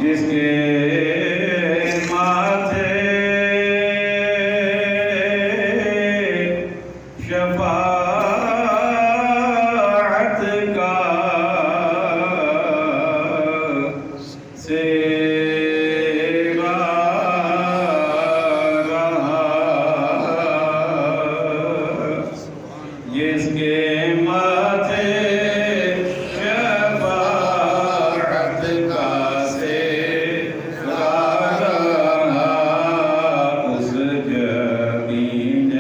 جس کے ماتھے شفاعت کا سیغہ رہا، جس کے ماتھے شفاعت کا سیغہ رہا، اس جبین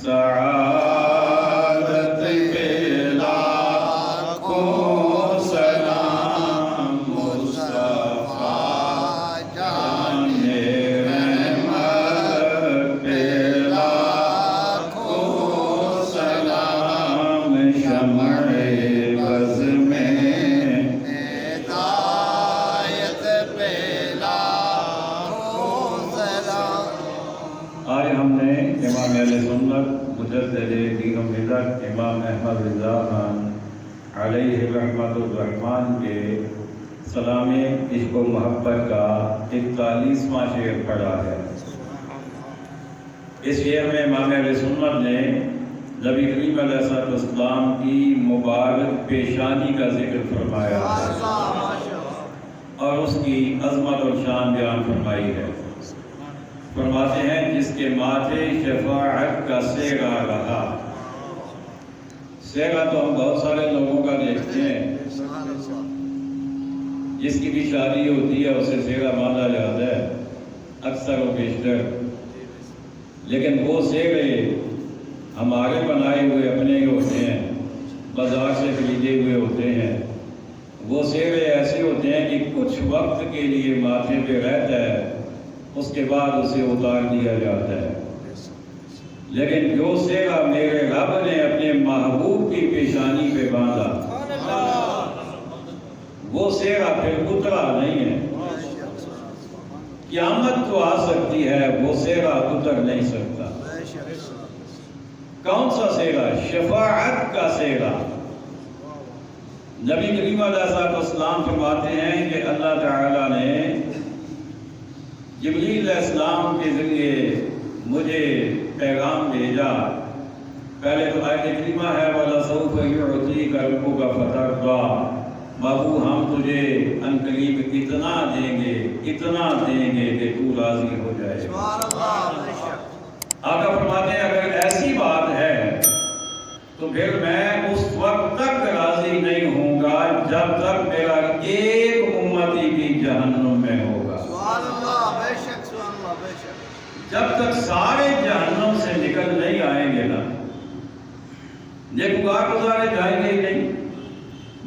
سعادت پہ لاکھوں سلام، مصطفیٰ جان رحمت پہ لاکھوں سلام، شمع بز میں ہدایت پہ لاکھوں سلام۔ آج ہم نے امام اہل سنت مجدد دین و ملت امام احمد رضا خان علیہ رحمت الرحمن کے سلام عشق و محبت کا 41واں شعر پڑھا ہے۔ اس شعر میں امام اہل سنت نے نبی کریم علیہ السلام کی مبارک پیشانی کا ذکر فرمایا ہے اور اس کی عظمت اور شان بیان فرمائی ہے۔ فرماتے ہیں جس کے ماتھے شفاعت کا سیغہ رہا۔ سیغہ تو ہم بہت سارے لوگوں کا دیکھتے ہیں، جس کی بھی شادی ہوتی ہے اسے سیغہ باندھا جاتا ہے اکثر و بیشتر، لیکن وہ سیغے ہمارے بنائے ہوئے اپنے ہی ہوتے ہیں، بازار سے خریدے ہوئے ہوتے ہیں۔ وہ سیغے ایسے ہوتے ہیں کہ کچھ وقت کے لیے ماتھے پہ رہتا ہے، اس کے بعد اسے اتار دیا جاتا ہے، لیکن جو سیغہ میرے رب نے اپنے محبوب کی پیشانی پہ باندھا، وہ سیغہ پھر اترا نہیں ہے۔ قیامت تو آ سکتی ہے، وہ سیغہ اتر نہیں سکتا۔ کون سا سیغہ؟ شفاعت کا سیغہ۔ نبی کریم علیہ السلام فرماتے ہیں کہ اللہ تعالیٰ نے جبریل علیہ السلام کے ذریعے مجھے پیغام بھیجا۔ پہلے تو آیت کریمہ ہے وَلَسَوْفَ يُعْطِيكَ رَبُّكَ فَتَرْضَىٰ، بابو ہم تجھے ان قریب اتنا دیں گے کہ تو راضی ہو جائے۔ آقا فرماتے ہیں اگر ایسی بات ہے تو پھر میں اس وقت تک راضی نہیں ہوں گا جب تک میرا ایک امتی بھی جہنم میں ہوگا۔ جب تک سارے جہنم سے نکل نہیں آئیں گے نا، نیکوکار گزارے جائیں گے ہی نہیں،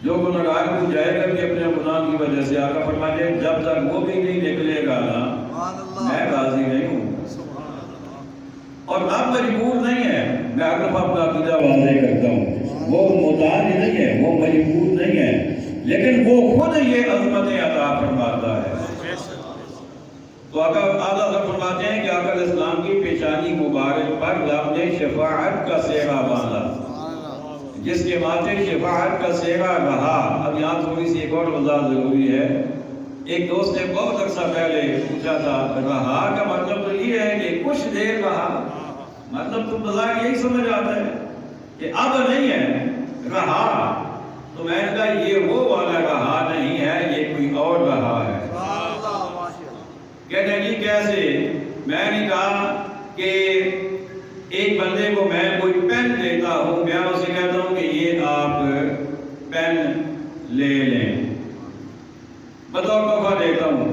جو گناہگار بھی جائے گا بھی اپنے گناہ کی وجہ سے۔ آقا فرماتے ہیں جب تک وہ بھی نہیں نکلے گا نا میں راضی نہیں ہوں۔ اور اب مجبور نہیں ہے، میں ہر دفعہ اپنا عقیدہ واضح کرتا ہوں، وہ محتاج نہیں ہے، وہ مجبور نہیں ہے، لیکن وہ خود یہ عظمت عطا فرماتا ہے۔ تو آقا اعلیٰ فرماتے ہیں کہ آقا علیہ السلام کی پیشانی مبارک پر رب نے شفاعت کا سیغہ باندھا، جس کے ماتھے شفاعت کا سیغہ رہا۔ اب یہاں تھوڑی سی ایک اور وضاحت ضروری ہے۔ ایک دوست نے بہت عرصہ پہلے پوچھا تھا رہا کا مطلب تو یہ ہے کہ کچھ دیر رہا، مطلب تو بظاہر یہی سمجھ آتا ہے کہ اب نہیں ہے رہا، تو میں نے کہا یہ وہ والا رہا نہیں ہے، یہ کوئی اور رہا ہے۔ کہتے ہیں جی کیسے؟ میں نے کہا کہ ایک بندے کو میں کوئی پین دیتا ہوں، میں اسے کہتا ہوں کہ یہ آپ پین لے لیں، بطور تحفہ دیتا ہوں،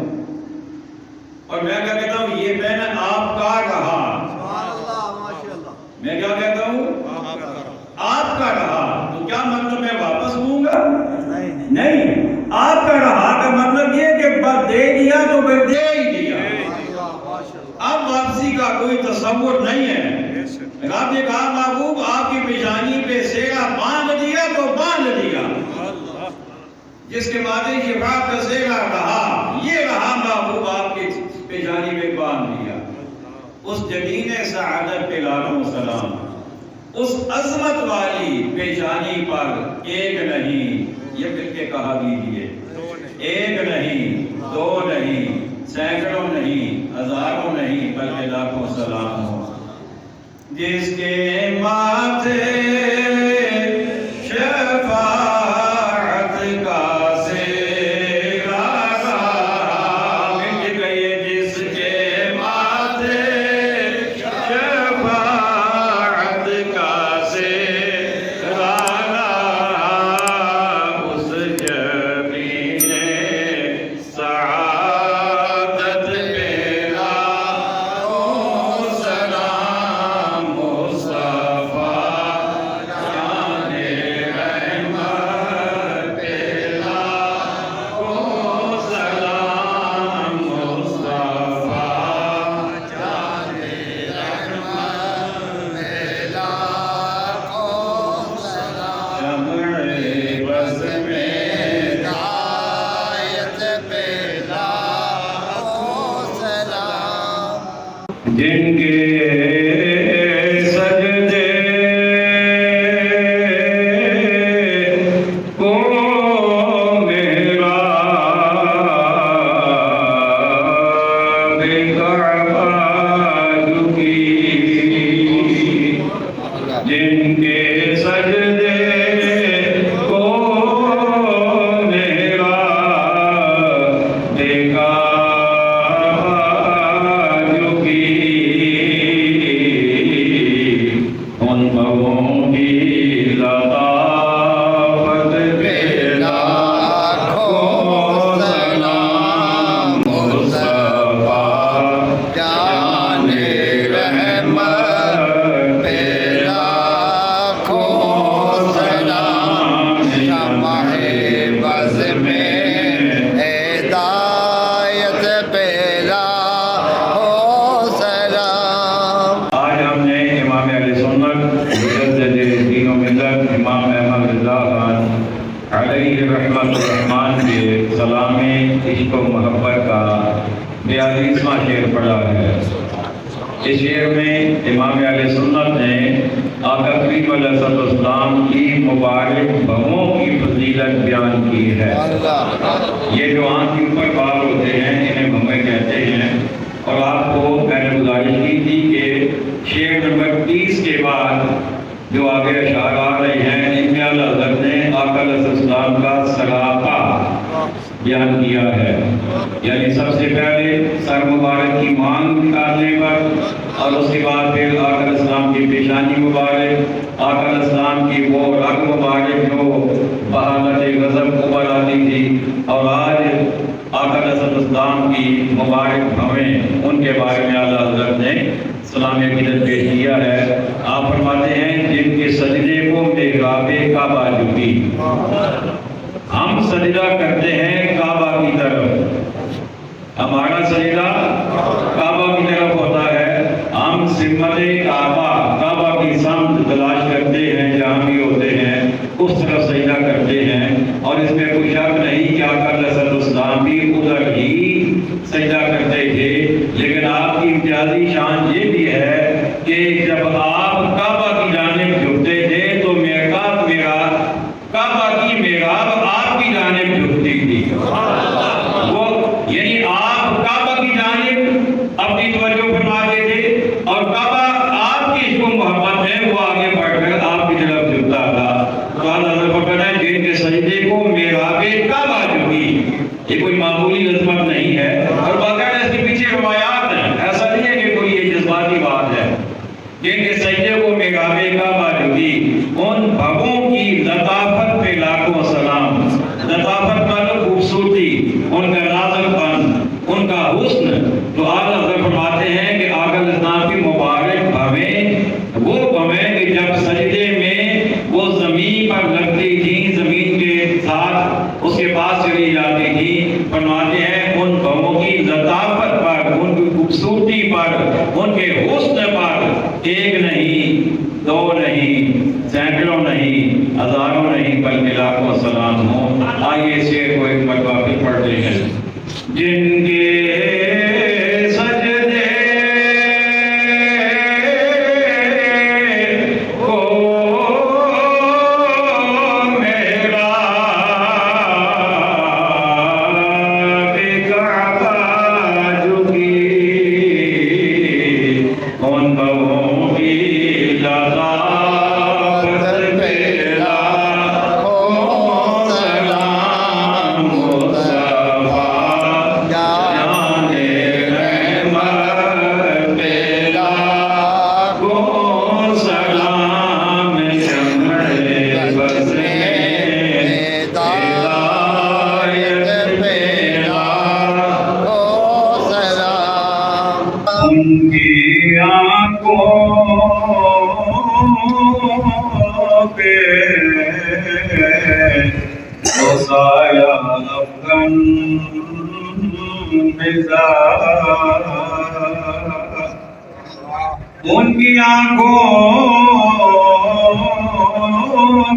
اور میں کیا کہتا ہوں یہ پین آپ کا رہا۔ میں کیا کہتا ہوں؟ آپ کا رہا۔ تو کیا مطلب میں واپس لوں گا؟ نہیں، آپ کا رہا کا مطلب یہ کہ بس دے دیا تو میں دے ہی دیا، اب واپسی کا کوئی تصور نہیں ہے۔ رب نے کہا محبوب آپ کی پیشانی پہ سیغہ باندھ دیا تو باندھ دیا، جس کے بعد شفاعت کا سیغہ رہا، یہ رہا محبوب آپ کی پیشانی پہ باندھ دیا۔ اس جبین سعادت پہ لاکھوں سلام، اس عظمت والی پیشانی پر ایک نہیں، یہ مل کے کہا دیجیے، ایک نہیں دو نہیں، سینکڑوں نہیں، ہزاروں نہیں، بلکہ لاکھوں سلام ہو جس کے ماتھے شفاعت کا سہرا مٹ گئے، جس کے ماتھے شفاعت کا سہرا اس جبی نے سعادت پیلا سلام مصطفیٰ جان رحمت پیلا سلام مصطفیٰ جان رحمت پیلا کو سلام شمع بس میں ہدایت پیلا کو سلام جن کے سجدے کو میرا کعبہ جھکی، جن کے سجدے کو میرا ان بھووں کی لطافت پہ لاکھوں سلام مصطفیٰ جان رحمت پیلا کو سلام شمع بز میں ہدایت پیلا ہو سلام آج ہم نے امام اہل سنت مجدد دین و ملت امام احمد رضا خان علیہ رحمت الرحمن کے سلام عشق و محبت کا 42واں شعر پڑھا ہے۔ اس شعر میں امام اہل سنت نے آقا کریم علیہ السلام کی مبارک بھووں کی فضیلت بیان کی ہے۔ یہ جو آنکھ کے اوپر بال ہوتے ہیں انہیں بھویں کہتے ہیں، اور آپ کو میں نے گزارش کی تھی کہ شعر نمبر 30 کے بعد جو آگے اشعار آ رہے ہیں ان میں اللہ حضرت نے آقا علیہ السلام کا سراپا بیان کیا ہے، یعنی سب سے پہلے سر مبارک کی مانگ نکالنے پر، اور اس کے بعد پھر آقا علیہ السلام کی پیشانی مبارک، آقا علیہ السلام کی وہ رگ مبارک جو بحالت غضب اوپر آتی تھی، اور آج آقا علیہ السلام کی مبارک بھویں ان کے بارے میں اعلیٰ حضرت نے سلام عقیدت پیش کیا ہے۔ آپ فرماتے ہیں جن کے سجدے کو محراب کعبہ جھکی، ہم سجدہ کرتے ہیں کعبہ کی طرف، ہمارا سجدہ کعبہ کی طرف ہوتا ہے، ہم سمت کعبہ کی سمت تلاش کرتے ہیں، جہاں بھی ہوتے ہیں اس طرف سجدہ کرتے ہیں، اور اس میں کوئی شک نہیں کہ آقا علیہ السلام بھی ادھر ہی سجدہ کرتے تھے، لیکن آپ کی امتیازی شان یہ بھی ہے کہ جب آپ کعبہ کی جانب جھکتے تھے تو کعبہ کی محراب آپ کی جانب جھکتی تھی، وہ یعنی آپ کعبہ کی جانب اپنی توجہ فرماتے تھے، اور کعبہ آپ کی عشق و محبت میں وہ آگے بڑھ کر آپ کی طرف جھکتا تھا۔ تو حضرت فرماتے ہیں جن کے سجدے کو محراب کعبہ جھکی، یہ کوئی معمولی عظمت نہیں ہے، اور باقاعدہ اس کے پیچھے روایات ہیں، ایسا نہیں ہے کہ کوئی یہ جذباتی بات ہے۔ جن کے سجدے کو محراب کعبہ جھکی، ان بھووں کی لطافت پہ لاکھوں سلام، لطافت پر خوبصورتی، ان کا نازک پن، ان کا حسن، تو آقا حضرت فرماتے ہیں کہ آقا علیہ السلام کی مبارک بھویں وہ بھویں کہ جب سجدے میں وہ زمین پر لگتی تھیں، زمین کے ساتھ اس کے پاس چلی جاتی تھی، فرماتے ہیں ان بھووں کی لطافت پر، ان کی خوبصورتی پر، ان کے حسن پر ایک نہیں، دو نہیں، سینکڑوں نہیں، ہزاروں نہیں، بلکہ لاکھوں سلام ہوں۔ آئیے اس شعر کو ایک مرتبہ پھر پڑھتے ہیں۔ جن کے سجدے کو میرا کعبہ کون بہوں کی لطافت پہ لاکھوں سلام مصطفیٰ جان رحمت پہ لاکھوں سلام شمع بز میں ہدایت پہ لاکھوں سلام ان کی آنکھوں پہ وہ سایہ افغن مزاج ان کی آنکھوں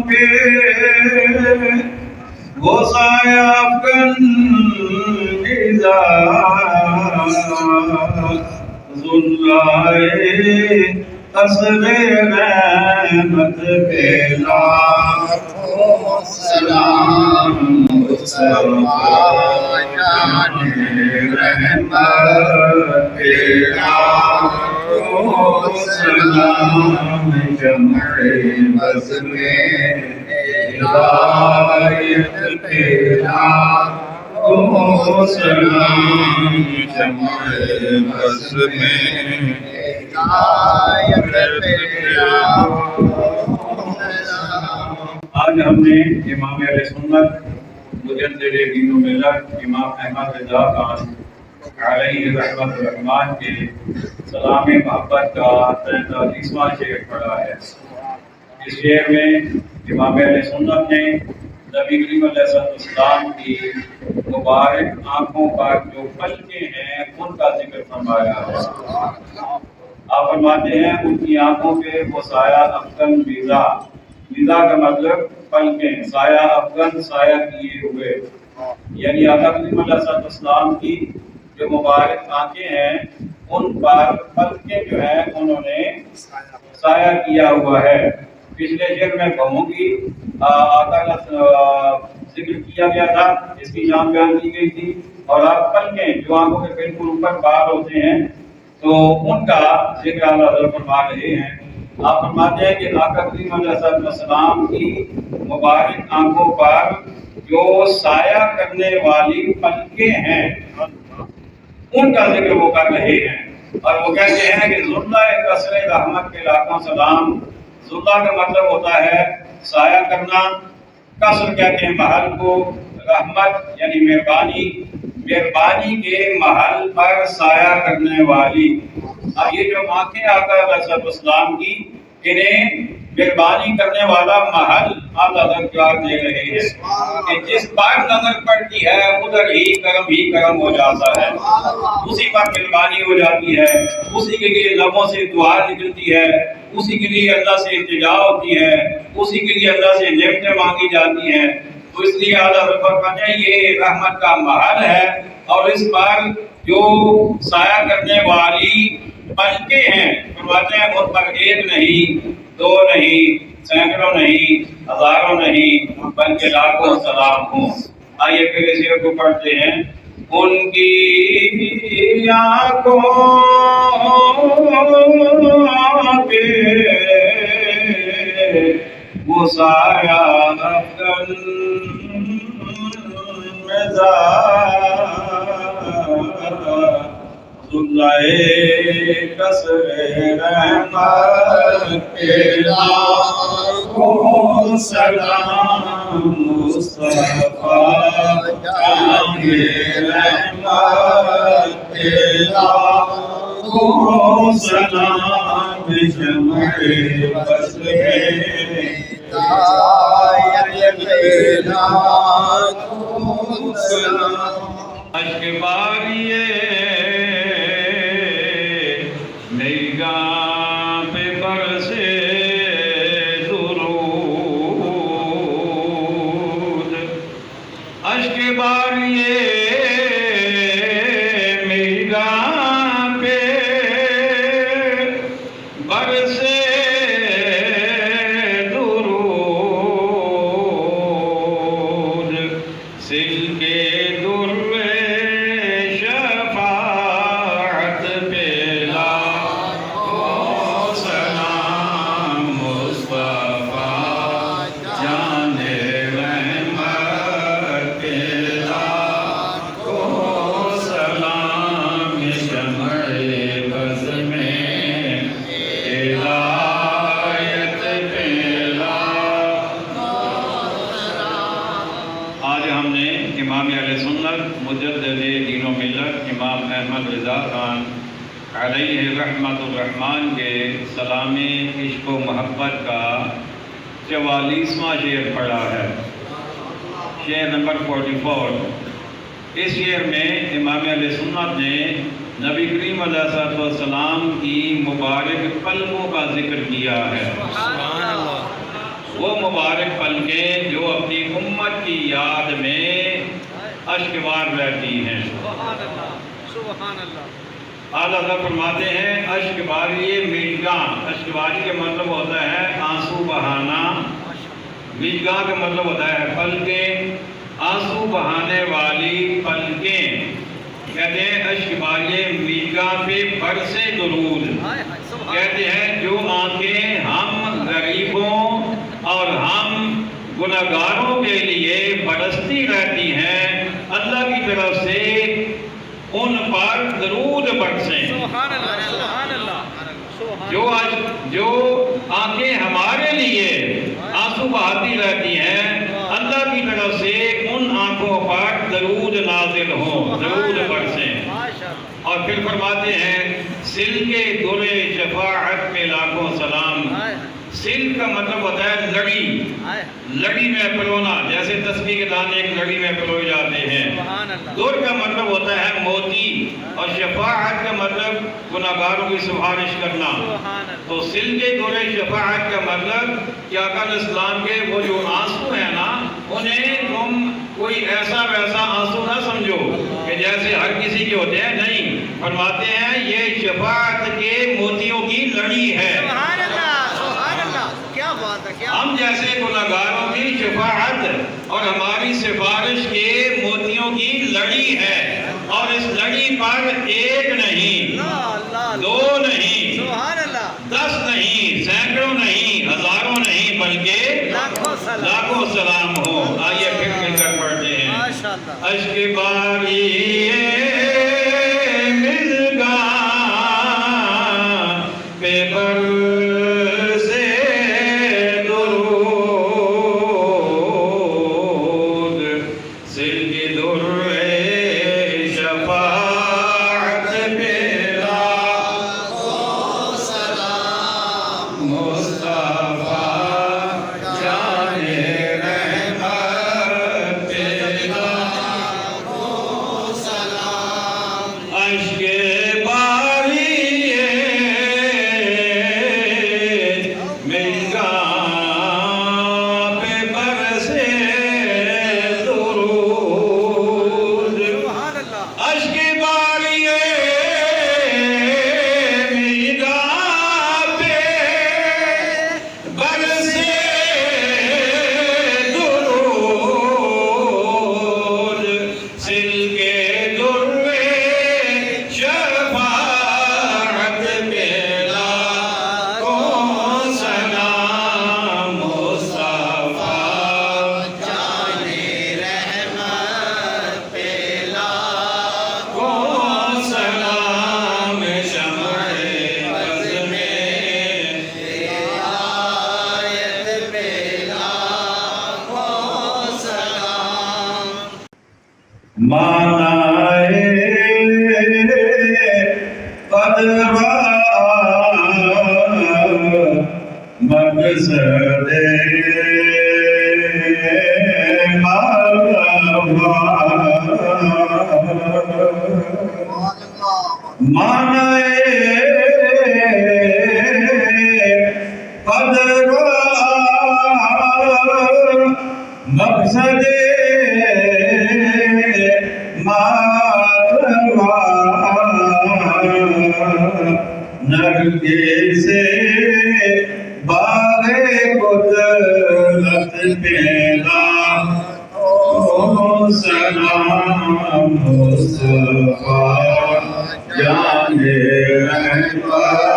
پہ وہ سایہ افغن مزاج ذلائے اصل رحمت پہ لاکھوں سلام مصطفیٰ جان رحمت پہ لاکھوں سلام جمع بز میں ہدایت پہ لاکھوں سلام جمع بز میں آج ہم نے امام اہل سنت مجدد دین و ملت امام احمد رضا خان علیہ رحمت الرحمن کے سلام محبت کا 43واں شعر پڑھا ہے۔ اس شعر میں امام اہل سنت نے نبی کریم علیہ السلام کی مبارک آنکھوں پر جو پلکیں ہیں ان کا ذکر فرمایا ہے۔ آپ فرماتے ہیں ان کی آنکھوں پہ وہ سایہ افغن ویزا کا مطلب پلکیں، سایہ افغن سایہ کیے ہوئے، یعنی آقا کریم علیہ السلام کی جو مبارک آنکھیں ہیں ان پر پلکیں جو ہیں انہوں نے سایہ کیا ہوا ہے۔ پچھلے شعر میں بہوں کی آقا کا ذکر کیا گیا تھا، اس کی جان بیان کی گئی تھی، اور آپ پلکیں جو آنکھوں کے بالکل اوپر بال ہوتے ہیں تو ان کا ذکر اللہ حضرت فرما رہے ہیں۔ آپ فرماتے ہیں کہ آقا کریم علیہ السلام کی مبارک آنکھوں پر جو سایہ کرنے والی پلکیں ہیں ان کا ذکر وہ کر رہے ہیں، اور وہ کہتے ہیں کہ ذلہ قصر رحمت کے لاکھوں سلام۔ ذلہ کا مطلب ہوتا ہے سایہ کرنا، قصر کہتے ہیں محل کو، رحمت یعنی مہربانی کے محل پر سایہ کرنے والی۔ اب یہ جو آنکھیں آقا علیہ السلام کی انہیں مہربانی کرنے والا محل آپ حضرت قرار دے رہے ہیں کہ جس پر نظر پڑتی ہے ادھر ہی کرم ہو جاتا ہے، اسی پر مہربانی ہو جاتی ہے، اسی کے لیے لبوں سے دعا نکلتی ہے، اسی کے لیے اللہ سے التجا ہوتی ہے، اسی کے لیے اللہ سے نعمتیں مانگی جاتی ہیں۔ تو اس لیے اعلیٰ فرماتے ہیں یہ رحمت کا محل ہے، اور اس پر جو سایہ کرنے والی پلکیں ہیں فرماتے ہیں ان پر ایک نہیں، دو نہیں، سینکڑوں نہیں، ہزاروں نہیں، بلکہ لاکھوں سلام ہوں۔ آئیے پھر اس شعر کو پڑھتے ہیں۔ ان کی آنکھوں پہ وہ سایہ افغن ذلہ قصر رحمت پہ لاکھوں سلام مصطفیٰ جان رحمت پہ لاکھوں سلام شمع بز میں ہدایت پہ لاکھوں سلام۔ اشک باریے نگاہ پہ برسے درود، اشک باریے نگاہ پہ برسے درود، سل کے در شفاعت پہ لاکھوں علیہ رحمت الرحمن کے سلام عشق و محبت کا 44واں شعر پڑھا ہے، شعر نمبر 44۔ اس شعر میں امام اہل سنت نے نبی کریم علیہ السلام کی مبارک پلکوں کا ذکر کیا ہے۔ وہ مبارک پلکیں جو اپنی امت کی یاد میں اشکبار رہتی ہیں۔ سبحان اللہ۔ اعلیٰ حضرت فرماتے ہیں اشکباری میگاں، اشکباری کا مطلب ہوتا ہے آنسو بہانا، میگاں کا مطلب ہوتا ہے پلکیں، آنسو بہانے والی پلکیں۔ کہتے ہیں اشکباری میگاں پہ برسے درود، کہتے ہیں جو آنکھیں ہم غریبوں اور ہم گناہگاروں کے لیے برستی رہتی ہیں، اللہ کی طرف سے ان پر درود برسیں۔ سبحان اللہ، سبحان اللہ۔ جو آنکھیں ہمارے لیے آنسو بہاتی رہتی ہیں، اللہ کی طرف سے ان آنکھوں پر درود نازل ہوں، درود برسیں۔ اور پھر فرماتے ہیں سل کے در شفاعت پہ لاکھوں سلام۔ سل کا مطلب ہوتا ہے لڑی، لڑی میں پرونا، جیسے تسبیح کے دانے ایک لڑی میں پروئے جاتے ہیں۔ در کا مطلب ہوتا ہے موتی، اور شفاعت کا مطلب گناہگاروں کی سفارش کرنا۔ تو سل کے در شفاعت کا مطلب کہ آقا علیہ السلام کے وہ جو آنسو ہیں نا، انہیں تم کوئی ایسا ویسا آنسو نہ سمجھو کہ جیسے ہر کسی کے ہوتے ہیں، نہیں، فرماتے ہیں یہ شفاعت کے موتیوں کی لڑی ہے۔ ہم جیسے گناہگاروں کی شفاعت اور ہماری سفارش کے موتیوں کی لڑی ہے، اور اس لڑی پر ایک نہیں، دو نہیں، 10 نہیں، سینکڑوں نہیں، ہزاروں نہیں، بلکہ لاکھوں سلام ہو۔ آئیے پھر مل کر پڑھتے ہیں۔ اشک باری ملگا پہ برسے مانائے قدرہ مقصد مانائے قدرہ مقصد نرگے سے باغ قدرت پیدا او سلام مصطفیٰ جان رحمت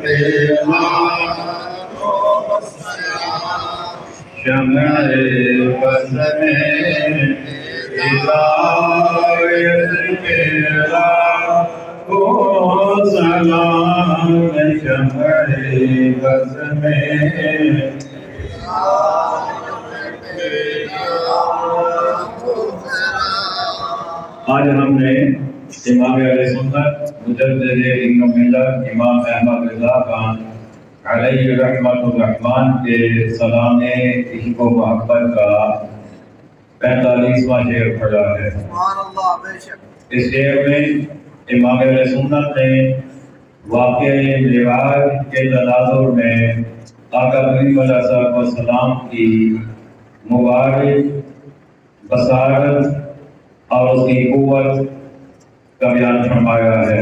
پیدا شمع بزم ہدایت پیدا او سلام شمع بزم آج ہم نے امام اہل سنت مجدد دین و ملت امام احمد رضا خان علیہ رحمت الرحمن کے سلام عشق و محبت کا 45واں شعر پڑھا ہے۔ اس شعر میں امام اہل سنت نے واقعہ معراج کے تناظر میں آقا کریم علیہ الصلوۃ والسلام کی مبارک بصارت اور اس کی قوت کا بیان فرمایا ہے۔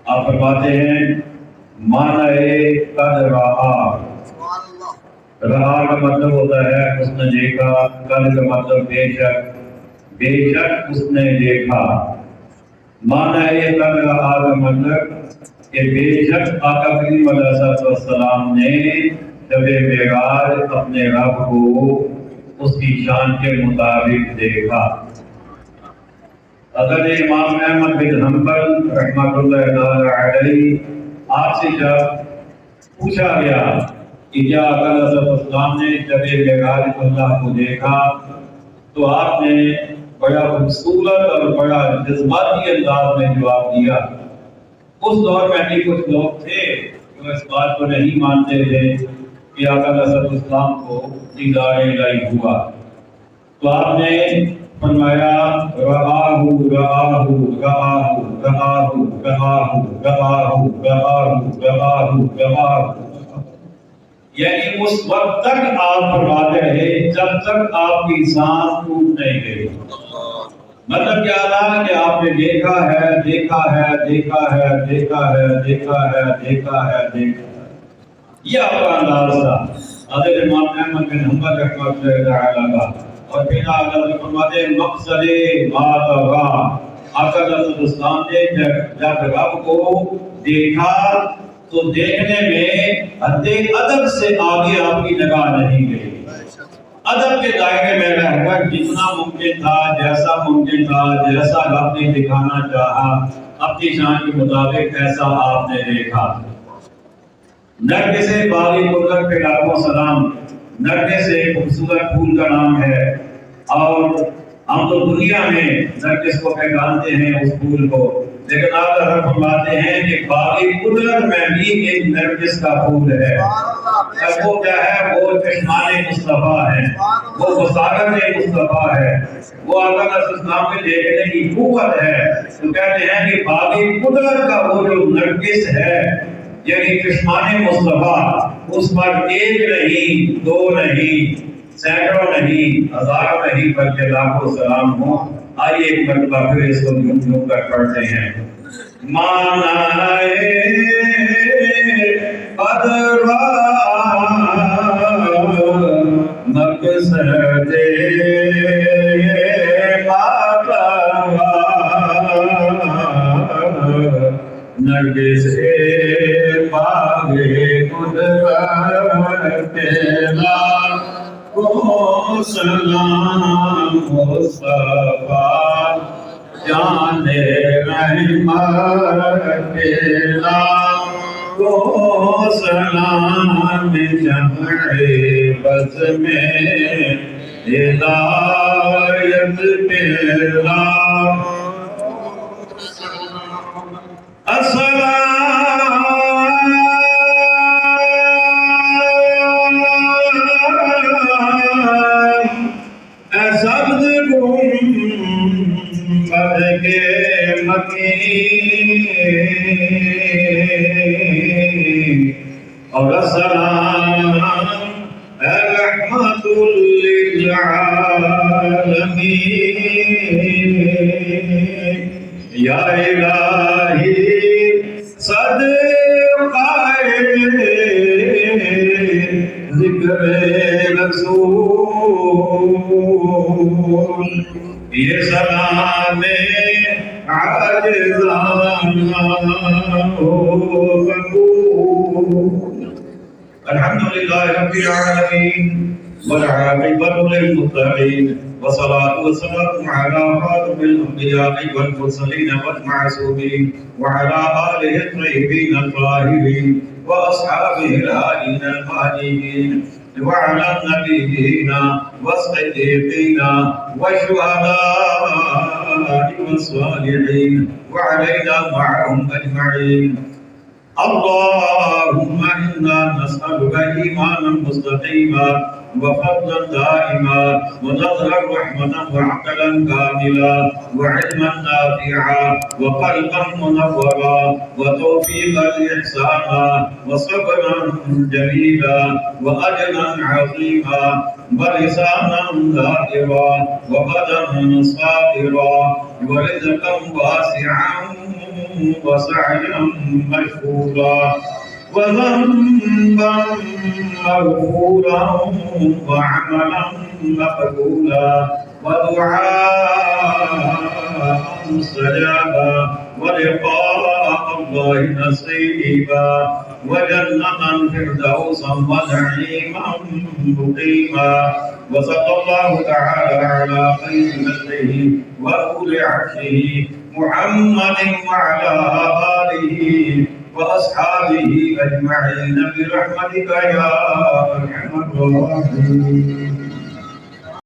آپ فرماتے ہیں معنی قد رہا، رہا کا مطلب ہوتا ہے اس نے دیکھا، قد کا مطلب بے شک اس نے دیکھا۔ معنی قد رہا کا مطلب کہ بے شک آقا کریم علیہ الصلوۃ والسلام نے شب معراج اپنے رب کو اس کی شان کے مطابق دیکھا۔ حضرت امام احمد بن حنبل رحمۃ اللہ علیہ آپ سے جب پوچھا گیا کہ کیا آقا علیہ الصلوۃ والسلام نے شب معراج اللہ کو دیکھا، تو آپ نے بڑا خوبصورت اور بڑا جذباتی انداز میں جواب دیا۔ اس دور میں بھی کچھ لوگ تھے جو اس بات کو نہیں مانتے تھے کہ آقا علیہ الصلوۃ والسلام کو دیدار الہی ہوا، تو آپ نے فرمایا رآہ رآہ رآہ رآہ رآہ رآہ رآہ رآہ رآہ، یعنی اس وقت تک آپ فرماتے رہے جب تک آپ کی سانس ٹوٹ نہیں گئی۔ مطلب کیا تھا کہ آپ نے دیکھا ہے دیکھا ہے دیکھا ہے دیکھا ہے دیکھا ہے دیکھا ہے دیکھا ہے، یہ آپ کا انداز تھا حضرت امام احمد بن حنبل رحمۃ اللہ علیہ کا۔ اور پھر آپ فرماتے ہیں مقصد ما ترا، آقا علیہ السلام نے جب رب کو دیکھا تو دیکھنے میں حد ادب سے آگے آپ کی نگاہ نہیں گئی، ادب کے دائرے میں رہ کر جتنا ممکن تھا، جیسا ممکن تھا، جیسا رب نے دکھانا چاہا اپنی شان کے مطابق ایسا آپ نے دیکھا۔ نرگس باغی قدرت پہ لاکھوں سلام۔ نرگس ایک خوبصورت پھول کا نام ہے، اور ہم تو دنیا میں نرگس کو پہچانتے ہیں اس پھول کو، لیکن آپ فرماتے ہیں کہ باغی قدرت میں بھی ایک نرگس کا پھول ہے۔ وہ کیا ہے؟ وہ چشمان مصطفیٰ ہے، وہ بصارت مصطفیٰ ہے، وہ آقا علیہ السلام کے دیکھنے کی قوت ہے۔ تو کہتے ہیں کہ باغی قدرت کا وہ جو نرگس ہے، یعنی چشمان مصطفیٰ، اس پر ایک نہیں، دو نہیں، سینکڑوں نہیں، ہزاروں نہیں، بلکہ لاکھوں سلام ہوں۔ آئیے ایک مرتبہ پھر اس کو جھوم جھوم کر پڑھتے ہیں۔ معنی قد رآ مقصد ما ترا، نرگس باغ قدرت لاکھوں سلام مصطفیٰ جان رحمت لاکھوں سلام جمع بز میں ہدایت پھیلا۔ سبز گنبد کے مکین اور السلام رحمت للعالمین، یا الہی صدقہ ذکر رسول، یہ سلام عاجزانہ ہو قبول۔ الحمدللہ رب العالمین والعاقبۃ للمتقین، والصلاة والسلام علی خاتم الانبیاء والمرسلین والمعصومین، وعلی آلہ الطیبین الطاہرین، واصحابہ الہادین المہدیین۔ وعلى النبيين والصديقين والشهداء والصالحين وعلينا معهم أجمعين. اللهم إنا نسألك إيمانا مستقيما وفضلا دائما ونظرا رحمة وعقلا كاملا وعلما نافعا وقلبا منورا وتوفيقا إحسانا وصبرا جميلا وأجرا عظيما ولسانا ذاكرا وبدنا صابرا ورزقا واسعا وسعيا مشكورا وذنبا مغفورا وعملا مقبولا ودعاء مستجابا ولقاء الله نصيبا وجنة فردوسا ونعيما مقيما. وصلى الله تعالى على خير خلقه وأولي عرشه محمد وعلى آله وأصحابه أجمعين برحمتك يا أرحم الراحمين.